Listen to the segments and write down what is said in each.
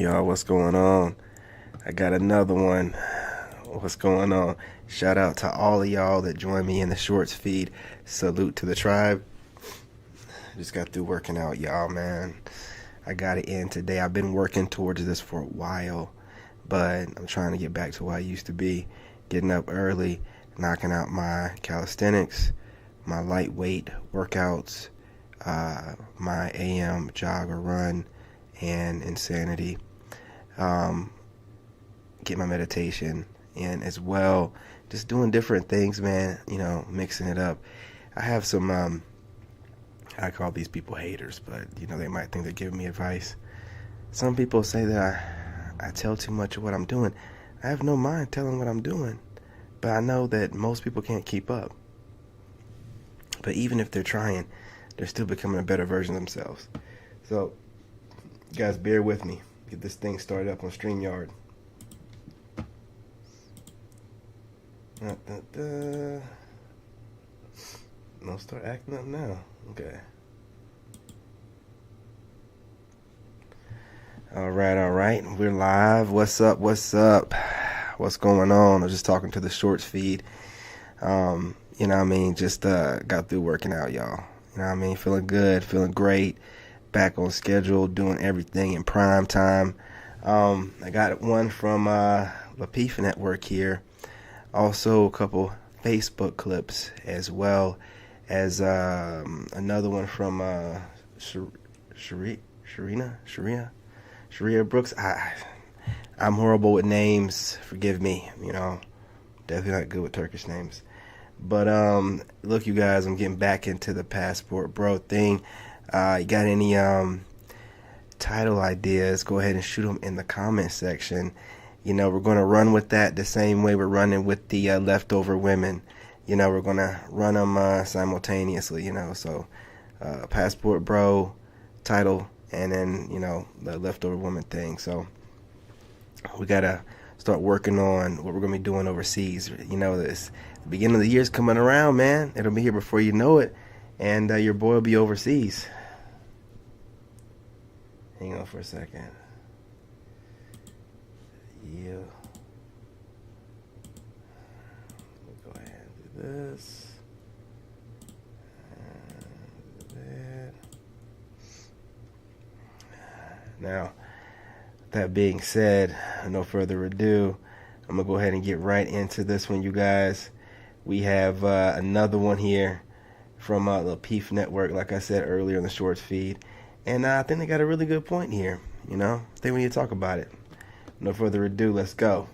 y'all? What's going on? I got another one. What's going on? Shout out to all of y'all that join me in the shorts feed. Salute to the tribe. Just got through working out, y'all, man. I got it in today. I've been working towards this for a while, but I'm trying to get back to where I used to be. Getting up early, knocking out my calisthenics, my lightweight workouts, my AM jog or run, and insanity. Get my meditation in as well. Just doing different things, man, mixing it up. I have some, I call these people haters, but, they might think they're giving me advice. Some people say that I tell too much of what I'm doing. I have no mind telling what I'm doing, but I know that most people can't keep up. But even if they're trying, they're still becoming a better version of themselves. So, you guys, bear with me. Get this thing started up on StreamYard. Don't start acting up now. Okay. All right. We're live. What's up? What's going on? I was just talking to the shorts feed. Just got through working out, y'all. Feeling good, feeling great. Back on schedule, doing everything in prime time. I got one from the FUMBLING network here. Also, a couple Facebook clips, as well as another one from Sharia Brooks. I'm horrible with names. Forgive me. Definitely not good with Turkish names. But look, you guys, I'm getting back into the passport bro thing. You got any title ideas? Go ahead and shoot them in the comment section. We're going to run with that the same way we're running with the leftover women. We're going to run them simultaneously, So passport bro title, and then, the leftover woman thing. So we got to start working on what we're going to be doing overseas. This the beginning of the year's coming around, man. It'll be here before you know it. And your boy will be overseas. Hang on for a second. Yeah. Go ahead and do this. And that. Now, that being said, no further ado, I'm going to go ahead and get right into this one, you guys. We have another one here from the FUMBLING network, like I said earlier in the shorts feed. And I think they got a really good point here. I think we need to talk about it. No further ado, let's go.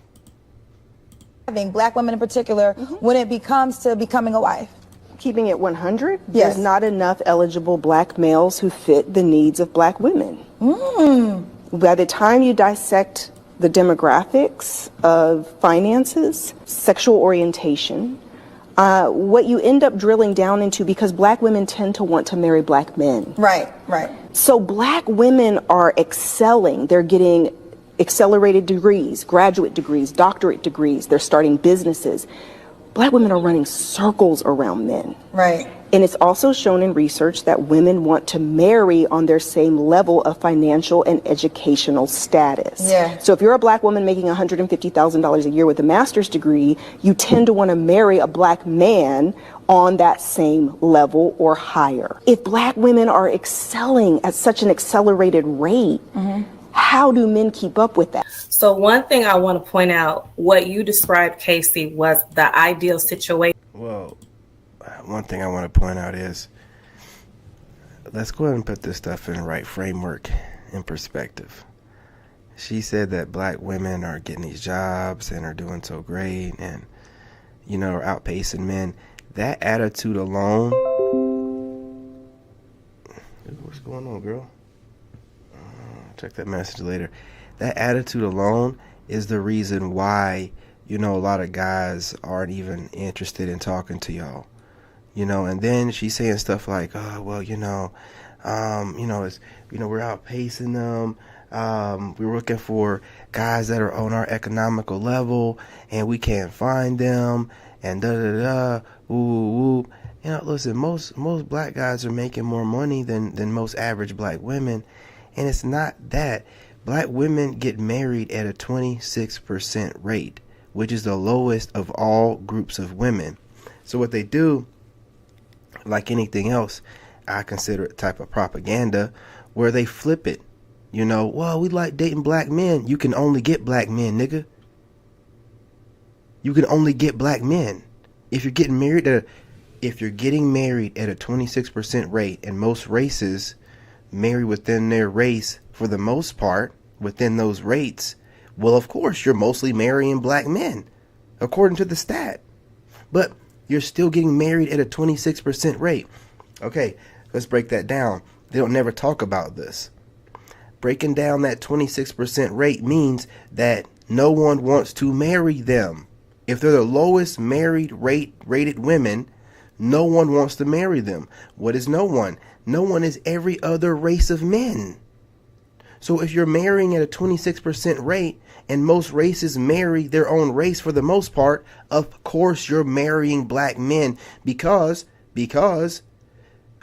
Black women in particular, when it comes to becoming a wife. Keeping it 100, yes. There's not enough eligible black males who fit the needs of black women. By the time you dissect the demographics of finances, sexual orientation, what you end up drilling down into, because black women tend to want to marry black men. Right. So black women are excelling. They're getting accelerated degrees, graduate degrees, doctorate degrees. They're starting businesses. Black women are running circles around men. Right. And it's also shown in research that women want to marry on their same level of financial and educational status. Yeah. So if you're a black woman making $150,000 a year with a master's degree, you tend to want to marry a black man on that same level or higher. If black women are excelling at such an accelerated rate, how do men keep up with that? So one thing I want to point out, what you described, Casey, was the ideal situation. Well, one thing I want to point out is, let's go ahead and put this stuff in the right framework and perspective. She said that black women are getting these jobs and are doing so great and, are outpacing men. That attitude alone, what's going on, girl? Check that message later. That attitude alone is the reason why, a lot of guys aren't even interested in talking to y'all. And then she's saying stuff like, oh, well, it's, we're outpacing them. We're looking for guys that are on our economical level and we can't find them and da-da-da, woo. Listen, most black guys are making more money than most average black women. And it's not that. Black women get married at a 26% rate, which is the lowest of all groups of women. So what they do, like anything else, I consider it type of propaganda, where they flip it. You know, well, we like dating black men. You can only get black men, nigga. You can only get black men. If you're getting married at a 26% rate, and most races marry within their race for the most part, within those rates, well, of course, you're mostly marrying black men, according to the stat. But you're still getting married at a 26% rate. Okay, let's break that down. They don't never talk about this. Breaking down that 26% rate means that no one wants to marry them. If they're the lowest rated women, no one wants to marry them. What is no one? No one is every other race of men. So if you're marrying at a 26% rate, and most races marry their own race for the most part, of course you're marrying black men because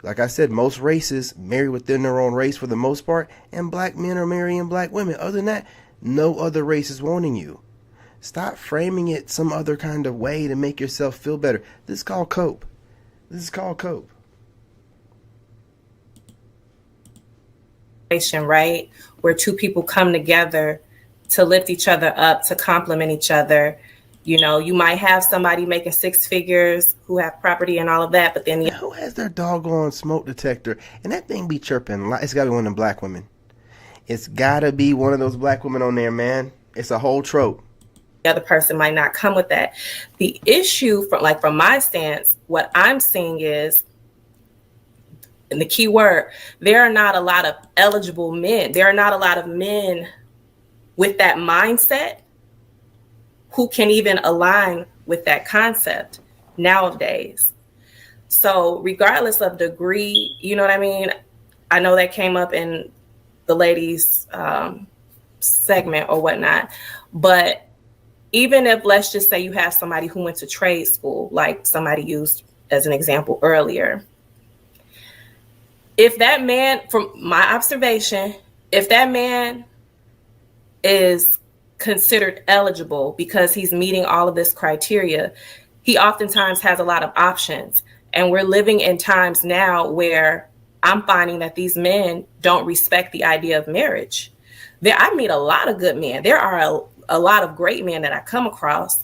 like I said, most races marry within their own race for the most part, and black men are marrying black women. Other than that, no other race is wanting you. Stop framing it some other kind of way to make yourself feel better. This is called cope. Right? Where two people come together to lift each other up, to complement each other. You know, you might have somebody making six figures who have property and all of that, but then who has their doggone smoke detector? And that thing be chirping. It's got to be one of them black women. It's got to be one of those black women on there, man. It's a whole trope. The other person might not come with that. The issue, from my stance, what I'm seeing is, and the key word, there are not a lot of eligible men. There are not a lot of men with that mindset who can even align with that concept nowadays. So regardless of degree, you know what I mean? I know that came up in the ladies segment or whatnot, but even if, let's just say you have somebody who went to trade school, like somebody used as an example earlier, if that man, from my observation, if that man is considered eligible because he's meeting all of this criteria, he oftentimes has a lot of options. And we're living in times now where I'm finding that these men don't respect the idea of marriage. I meet a lot of good men. There are a lot of great men that I come across,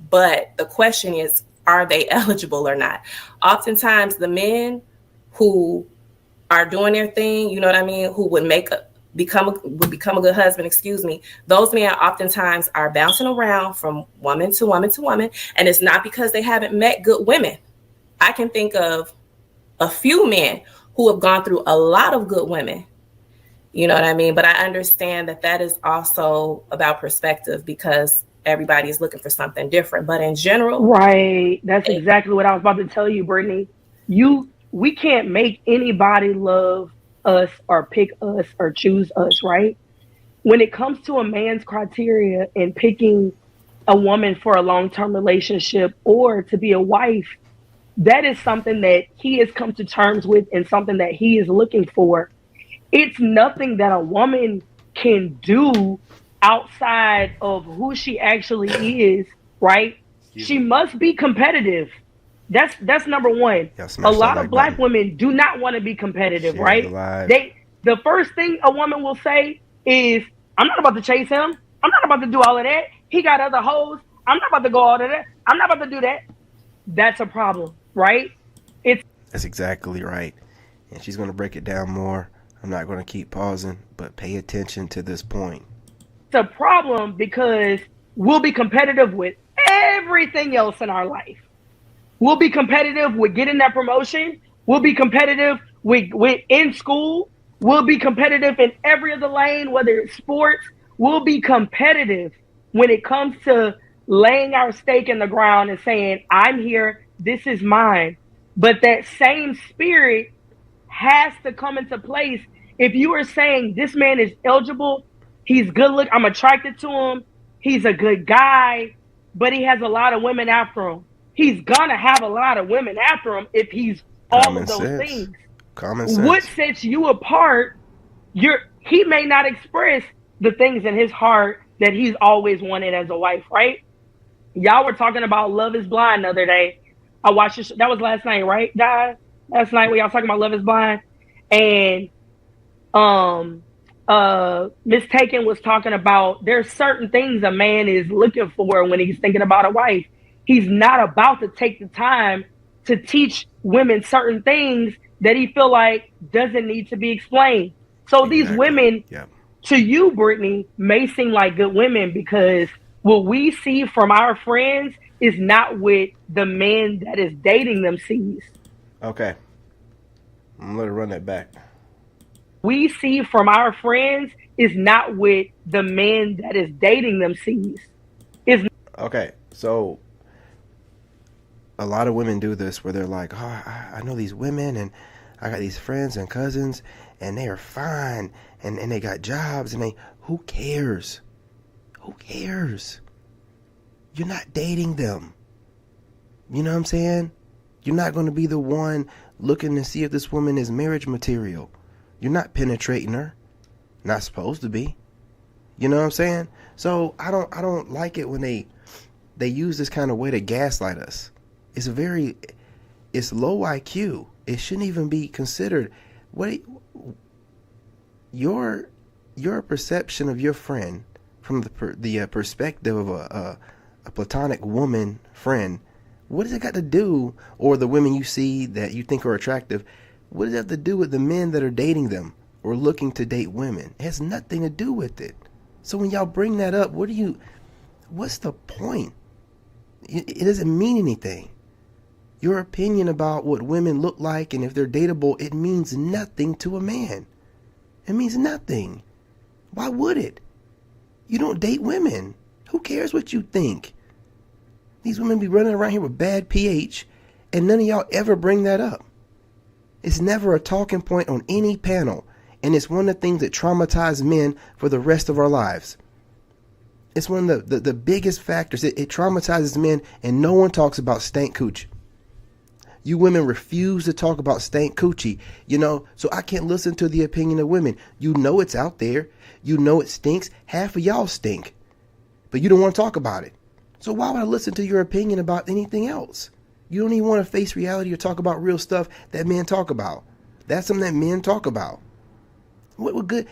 but the question is, are they eligible or not? Oftentimes the men who are doing their thing, you know what I mean, who would become a good husband, those men oftentimes are bouncing around from woman to woman to woman, and it's not because they haven't met good women. I can think of a few men who have gone through a lot of good women, you know what I mean? But I understand that is also about perspective, because everybody is looking for something different. But in general, right, that's exactly what I was about to tell you, Brittany. We can't make anybody love us or pick us or choose us, right? When it comes to a man's criteria and picking a woman for a long-term relationship or to be a wife, that is something that he has come to terms with and something that he is looking for. It's nothing that a woman can do outside of who she actually is, right? She must be competitive. That's number one. A lot of black women do not want to be competitive, right? The first thing a woman will say is, I'm not about to chase him. I'm not about to do all of that. He got other hoes. I'm not about to go all of that. I'm not about to do that. That's a problem, right? That's exactly right. And she's going to break it down more. I'm not going to keep pausing, but pay attention to this point. It's a problem because we'll be competitive with everything else in our life. We'll be competitive with getting that promotion. We'll be competitive with in school. We'll be competitive in every other lane, whether it's sports. We'll be competitive when it comes to laying our stake in the ground and saying, I'm here, this is mine. But that same spirit has to come into place. If you are saying this man is eligible, he's good looking, I'm attracted to him, he's a good guy, but he has a lot of women after him. He's gonna have a lot of women after him if he's all of those things. Common sense. What sets you apart? He may not express the things in his heart that he's always wanted as a wife, right? Y'all were talking about Love is Blind the other day. I watched it. That was last night, right, guys? Last night when y'all talking about Love is Blind. And Miss Taken was talking about there's certain things a man is looking for when he's thinking about a wife. He's not about to take the time to teach women certain things that he feel like doesn't need to be explained. So Exactly. these women, Yep. to you, Brittany, may seem like good women because what we see from our friends is not what the man that is dating them sees. Okay. I'm going to let her run that back. We see from our friends is not what the man that is dating them sees. Okay. So a lot of women do this where they're like, oh, I know these women and I got these friends and cousins and they are fine and they got jobs and who cares? Who cares? You're not dating them. You know what I'm saying? You're not going to be the one looking to see if this woman is marriage material. You're not penetrating her. Not supposed to be. You know what I'm saying? So I don't like it when they use this kind of way to gaslight us. It's low IQ. It shouldn't even be considered. Your perception of your friend from the perspective of a platonic woman friend, what does it got to do, or the women you see that you think are attractive, what does it have to do with the men that are dating them or looking to date women? It has nothing to do with it. So when y'all bring that up, what's the point? It doesn't mean anything. Your opinion about what women look like and if they're dateable, it means nothing to a man. It means nothing. Why would it? You don't date women. Who cares what you think? These women be running around here with bad pH, and none of y'all ever bring that up. It's never a talking point on any panel, and it's one of the things that traumatize men for the rest of our lives. It's one of the biggest factors. It traumatizes men, and no one talks about stank coochie. You women refuse to talk about stank coochie, so I can't listen to the opinion of women. You know it's out there. You know it stinks. Half of y'all stink, but you don't want to talk about it. So why would I listen to your opinion about anything else? You don't even want to face reality or talk about real stuff that men talk about. That's something that men talk about. What good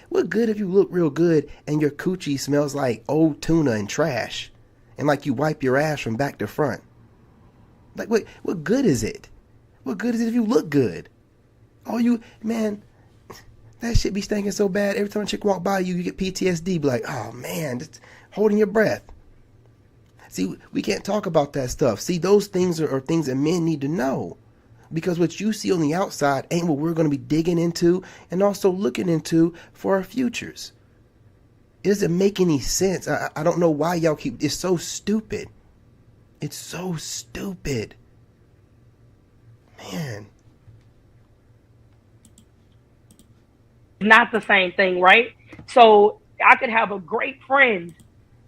if you look real good and your coochie smells like old tuna and trash, and like you wipe your ass from back to front? Like what good is it? What good is it if you look good? Man, that shit be stinking so bad. Every time a chick walk by you, you get PTSD. Be like, oh man, just holding your breath. See, we can't talk about that stuff. See, those things are things that men need to know. Because what you see on the outside ain't what we're going to be digging into and also looking into for our futures. It doesn't make any sense. I don't know why y'all it's so stupid. It's so stupid. Man. Not the same thing, right? So I could have a great friend,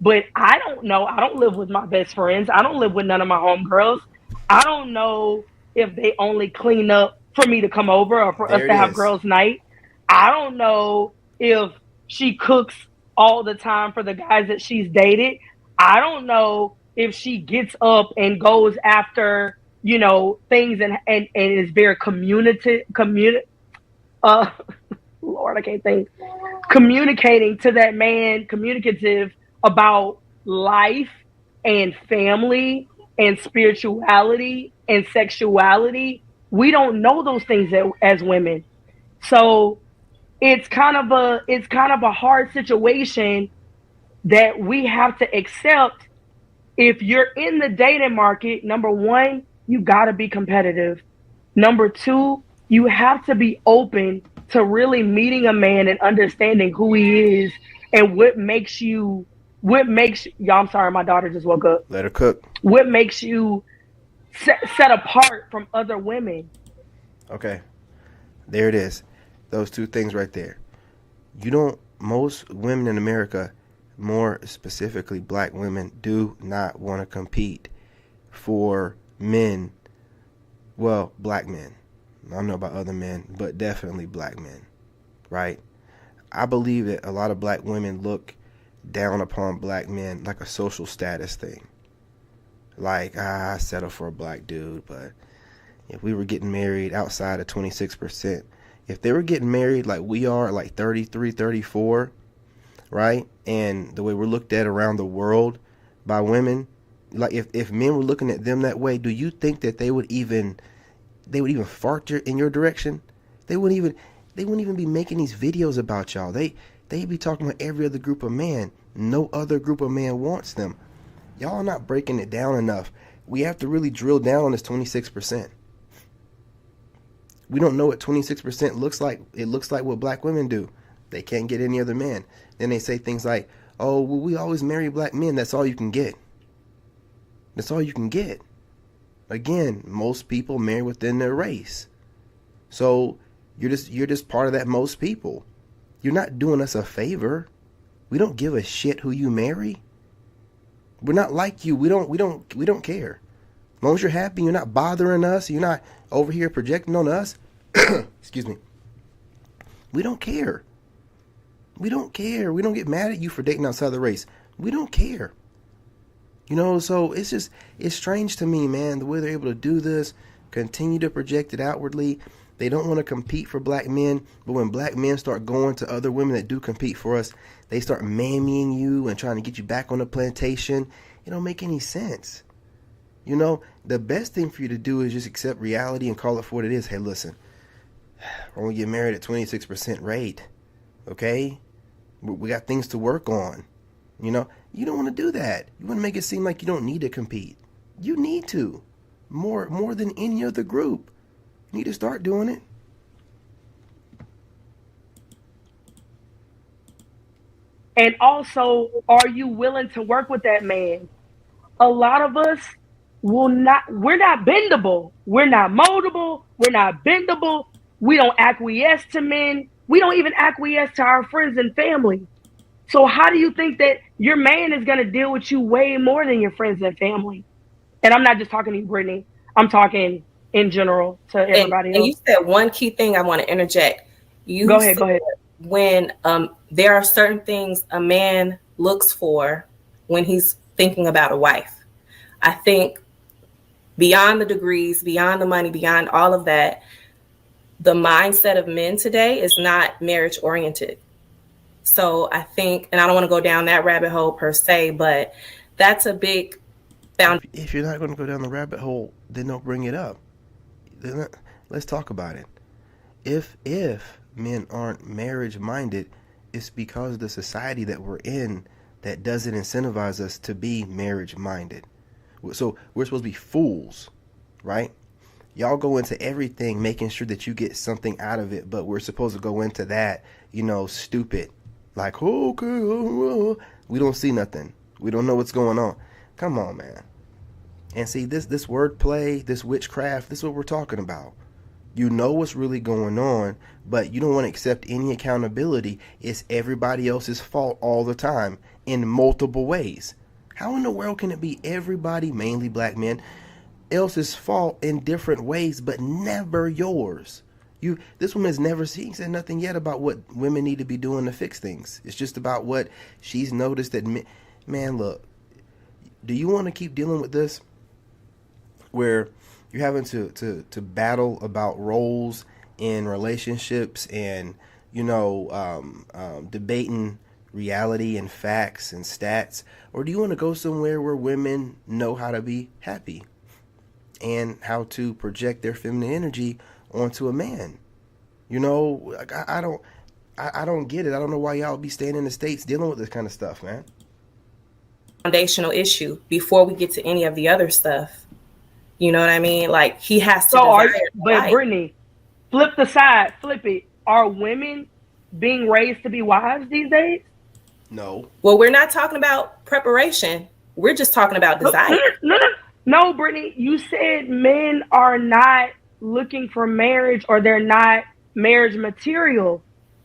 but I don't know. I don't live with my best friends. I don't live with none of my homegirls. I don't know if they only clean up for me to come over or for us to have girls' night. I don't know if she cooks all the time for the guys that she's dated. I don't know if she gets up and goes after, things and is very Lord, I can't think. Communicating to that man, communicative about life and family and spirituality and sexuality. We don't know those things as women. So it's kind of a hard situation that we have to accept. If you're in the dating market, number one, you got to be competitive. Number two, you have to be open to really meeting a man and understanding who he is and what makes y'all, I'm sorry, my daughter just woke up. Let her cook. What makes you set apart from other women. Okay. There it is. Those two things right there. Most women in America, more specifically black women, do not want to compete for men. Well, black men. I don't know about other men, but definitely black men, right? I believe that a lot of black women look down upon black men like a social status thing. Like, I settle for a black dude, but if we were getting married outside of 26%, if they were getting married like we are, like 33, 34, right? And the way we're looked at around the world by women, like if men were looking at them that way, do you think that they would even fart in your direction? They wouldn't even be making these videos about y'all. They'd be talking about every other group of man. No other group of man wants them. Y'all are not breaking it down enough. We have to really drill down on this 26%. We don't know what 26% looks like. It looks like what black women do. They can't get any other man. Then they say things like, oh, well, we always marry black men. That's all you can get. That's all you can get. Again, most people marry within their race. So you're just part of that most people. You're not doing us a favor. We don't give a shit who you marry. We're not like you. We don't care. As long as you're happy, you're not bothering us, you're not over here projecting on us. Excuse me. We don't care. We don't care. We don't get mad at you for dating outside the race. We don't care. You know, so it's strange to me, man, the way they're able to do this, continue to project it outwardly. They don't want to compete for black men, but when black men start going to other women that do compete for us, they start mammying you and trying to get you back on the plantation. It don't make any sense. You know, the best thing for you to do is just accept reality and call it for what it is. Hey, listen, we're going to get married at 26% rate, okay? We got things to work on. You know, you don't want to do that. You want to make it seem like you don't need to compete. You need to. More than any other group. You need to start doing it. And also, are you willing to work with that man? A lot of us we're not bendable. We're not moldable. We're not bendable. We don't acquiesce to men. We don't even acquiesce to our friends and family. So how do you think that your man is going to deal with you way more than your friends and family? And I'm not just talking to you, Brittany. I'm talking in general to everybody else. And you said one key thing I want to interject. Go ahead. When there are certain things a man looks for when he's thinking about a wife. I think beyond the degrees, beyond the money, beyond all of that, the mindset of men today is not marriage oriented. So I think, and I don't want to go down that rabbit hole per se, but that's a big foundation. If you're not going to go down the rabbit hole, then don't bring it up. Let's talk about it. If men aren't marriage minded, it's because of the society that we're in that doesn't incentivize us to be marriage minded. So we're supposed to be fools, right? Y'all go into everything making sure that you get something out of it, but we're supposed to go into that, stupid. Like, okay, we don't see nothing. We don't know what's going on. Come on, man. And see, this wordplay, this witchcraft, this is what we're talking about. You know what's really going on, but you don't want to accept any accountability. It's everybody else's fault all the time in multiple ways. How in the world can it be everybody, mainly black men, else's fault in different ways, but never yours? This woman has never said nothing yet about what women need to be doing to fix things. It's just about what she's noticed that, man, look, do you want to keep dealing with this where you're having to battle about roles in relationships and, debating reality and facts and stats? Or do you want to go somewhere where women know how to be happy and how to project their feminine energy onto a man? I don't get it. I don't know why y'all be staying in the States dealing with this kind of stuff, man. Foundational issue before we get to any of the other stuff. You know what I mean? Like, he has to. But Brittany, flip it. Are women being raised to be wives these days? No. Well, we're not talking about preparation. We're just talking about desire. No, Brittany, you said men are not looking for marriage or they're not marriage material.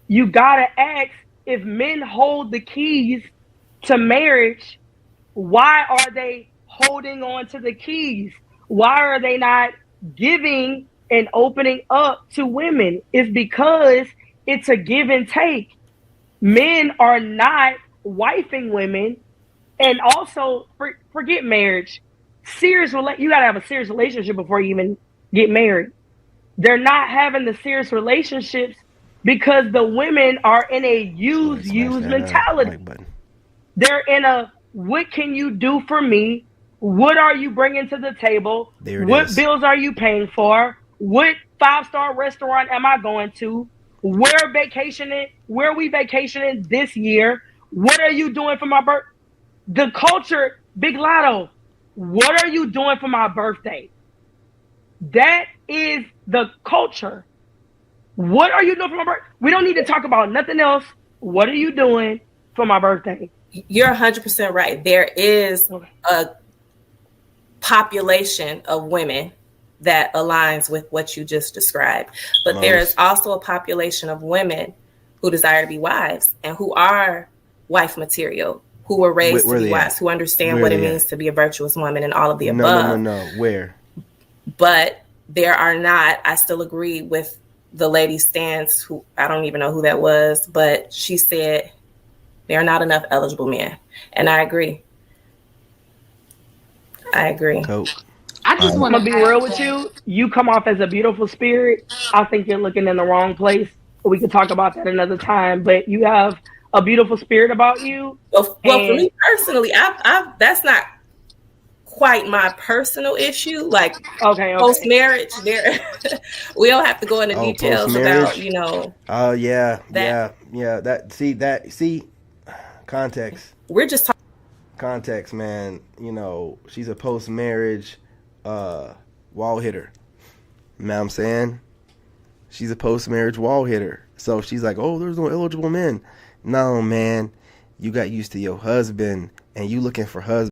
You gotta ask, if men hold the keys to marriage, why are they holding on to the keys? Why are they not giving and opening up to women? It's because it's a give and take. Men are not wifing women, and also forget marriage. You gotta have a serious relationship before you even get married. They're not having the serious relationships because the women are in a use mentality. They're in a, what can you do for me? What are you bringing to the table? What bills are you paying for? What 5-star restaurant am I going to? Where are we vacationing this year? What are you doing for my birthday? The culture, Big Lotto, what are you doing for my birthday? That is the culture. What are you doing for my birthday? We don't need to talk about nothing else. What are you doing for my birthday? You're 100% right. There is a population of women that aligns with what you just described. But there is also a population of women who desire to be wives and who are wife material, who were raised to be wives, who understand what it means to be a virtuous woman and all of the above. No. Where? But there are not, I still agree with the lady stance, who I don't even know who that was, but she said there are not enough eligible men. And I agree. Cool. I just want to be real with you. You come off as a beautiful spirit. I think you're looking in the wrong place. We could talk about that another time, but you have a beautiful spirit about you. Well, for me personally, I that's not quite my personal issue. Like, post marriage, there we don't have to go into details about, you know. Oh yeah. See, context. We're just talking context, man. You know, she's a post marriage wall hitter. You know what I'm saying? She's a post marriage wall hitter. So she's like, oh, there's no eligible men. No, man. You got used to your husband and you looking for husband.